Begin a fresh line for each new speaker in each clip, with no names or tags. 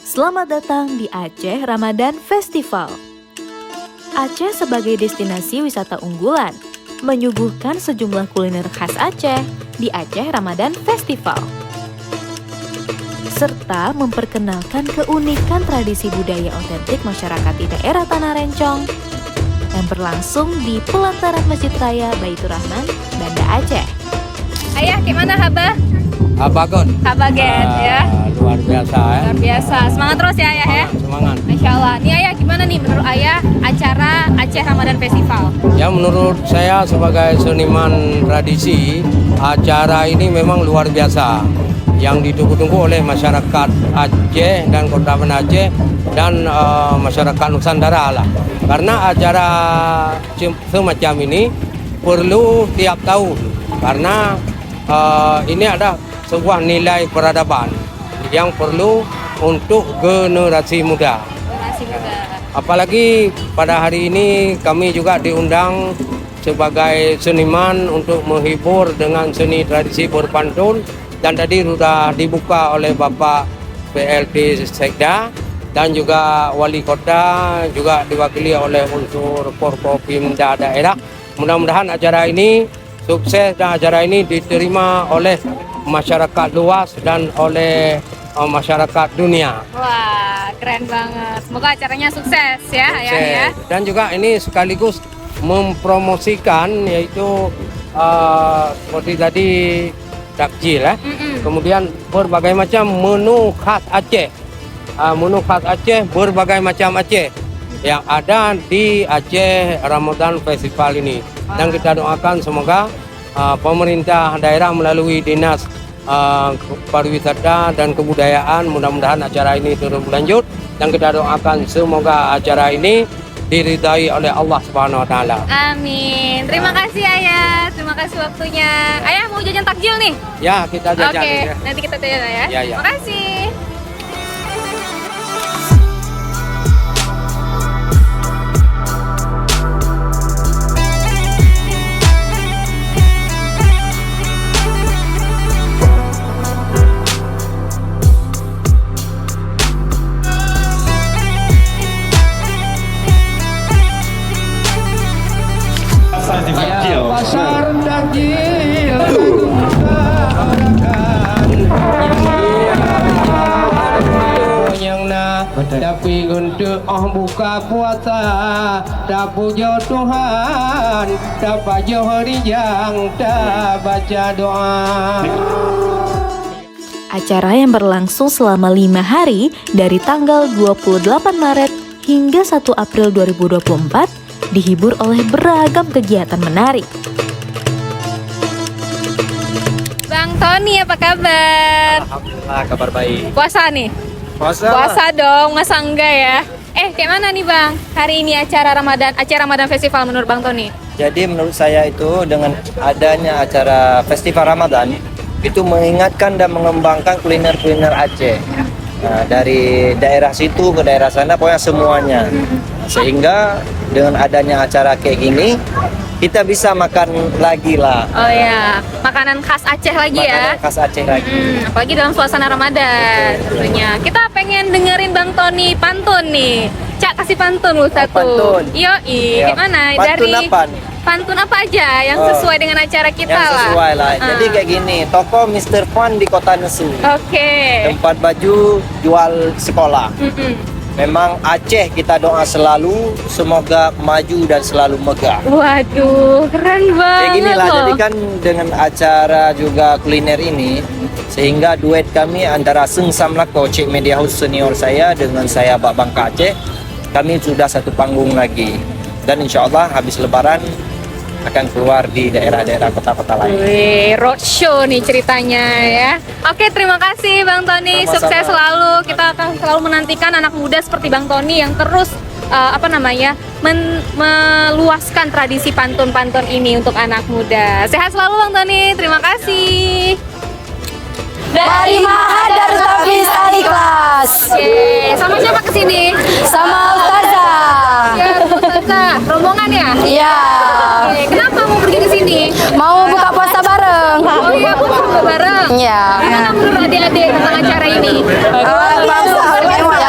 Selamat datang di Aceh Ramadan Festival. Aceh sebagai destinasi wisata unggulan, menyuguhkan sejumlah kuliner khas Aceh di Aceh Ramadan Festival. Serta memperkenalkan keunikan tradisi budaya otentik masyarakat di daerah Tanah Rencong yang berlangsung di pelataran Masjid Raya Baitur Rahman, Banda Aceh.
Ayah, gimana Habah?
Bagus.
Habaget ya.
Luar biasa ya.
Luar biasa. Semangat terus ya Ayah ya.
Semangat.
Masya Allah. Nih Ayah, gimana nih menurut Ayah acara Aceh Ramadan Festival?
Ya menurut saya sebagai seniman tradisi, acara ini memang luar biasa. Yang ditunggu-tunggu oleh masyarakat Aceh dan Kota Banda Aceh dan masyarakat Nusantara lah. Karena acara semacam ini perlu tiap tahun. Karena ini ada sebuah nilai peradaban yang perlu untuk generasi muda.
Generasi muda.
Apalagi pada hari ini kami juga diundang sebagai seniman untuk menghibur dengan seni tradisi berpantun, dan tadi sudah dibuka oleh Bapak PLT Sekda dan juga Wali Kota, juga diwakili oleh unsur Forkopimda daerah. Mudah-mudahan acara ini sukses dan acara ini diterima oleh masyarakat luas dan oleh masyarakat dunia.
Wah, keren banget. Semoga acaranya sukses ya Ayah ya.
Dan juga ini sekaligus mempromosikan yaitu seperti tadi takjil Kemudian berbagai macam menu khas Aceh. Menu khas Aceh berbagai macam Aceh yang ada di Aceh Ramadan Festival ini. Dan kita doakan semoga pemerintah daerah melalui Dinas Pariwisata dan Kebudayaan mudah-mudahan acara ini terus berlanjut, dan kita doakan semoga acara ini diridai oleh Allah Subhanahu wa taala.
Amin. Terima kasih Ayah. Terima kasih waktunya. Ayah mau jajan takjil nih?
Ya, kita jajan.
Oke, nanti kita jajan ya.
Ya, ya.
Terima kasih.
Pasar takjil yang na tapi untuk buka puasa tak puja Tuhan tak baca hari yang tak baca doa.
Acara yang berlangsung selama 5 hari dari tanggal 28 Maret hingga 1 April 2024 dihibur oleh beragam kegiatan menarik.
Bang Tony, apa kabar?
Alhamdulillah, kabar baik.
Puasa nih?
Puasa
Dong, masa enggak ya? Kayak mana nih Bang? Hari ini acara Ramadan Festival menurut Bang Tony?
Jadi menurut saya itu dengan adanya acara Festival Ramadan itu mengingatkan dan mengembangkan kuliner-kuliner Aceh. Nah, dari daerah situ ke daerah sana pokoknya semuanya. Sehingga dengan adanya acara kayak gini kita bisa makan lagi lah.
Oh ya, makanan khas Aceh lagi ya.
Makanan khas Aceh lagi.
Apalagi dalam suasana Ramadan tentunya. Kita pengen dengerin Bang Tony pantun nih. Cak, kasih pantun lu satu.
Pantun.
Yoi,
Ya,
gimana?
pantun
Dari
apa nih?
pantun apa aja yang sesuai dengan acara kita
Yang
lah.
sesuai lah. Jadi kayak gini, toko Mr. Fun di Kota Nesu.
Oke.
Tempat baju jual sekolah. Memang Aceh kita doa selalu semoga maju dan selalu megah.
Waduh, keren banget.
Kayak gini lah,
loh.
jadi kan dengan acara juga kuliner ini sehingga duet kami antara Seng Samlako, Cik Media House senior saya dengan saya Bak Bangka Aceh, kami sudah satu panggung lagi. Dan insya Allah habis lebaran akan keluar di daerah-daerah kota-kota lain.
Wih, roadshow nih ceritanya ya. Oke, terima kasih Bang Tony.
Sama-sama.
Sukses selalu. Kita akan selalu menantikan anak muda seperti Bang Tony yang terus meluaskan tradisi pantun-pantun ini untuk anak muda. Sehat selalu Bang Tony. Terima kasih.
Dari Mahad Darul Hafiz Al-Ikhlas.
Oke, sama siapa kesini?
Sama Ustazah.
Ya, Ustazah. Rombongan ya?
Iya.
Oke, kenapa mau pergi ke sini?
Mau buka puasa bareng.
Oh iya, buka bareng.
Iya.
Gimana menurut adik-adik tentang acara ini?
Luar biasa.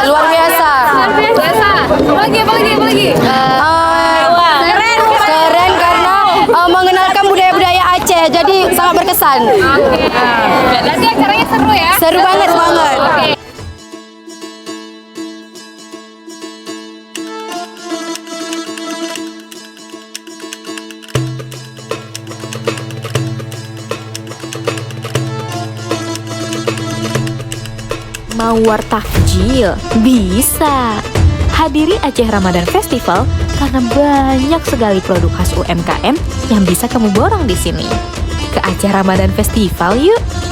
pesan.
Oke. Berarti acaranya seru ya?
Seru banget banget.
Oke.
Mau war takjil? Bisa. Hadiri Aceh Ramadan Festival karena banyak sekali produk khas UMKM yang bisa kamu borong di sini. Ke Aceh Ramadan Festival yuk!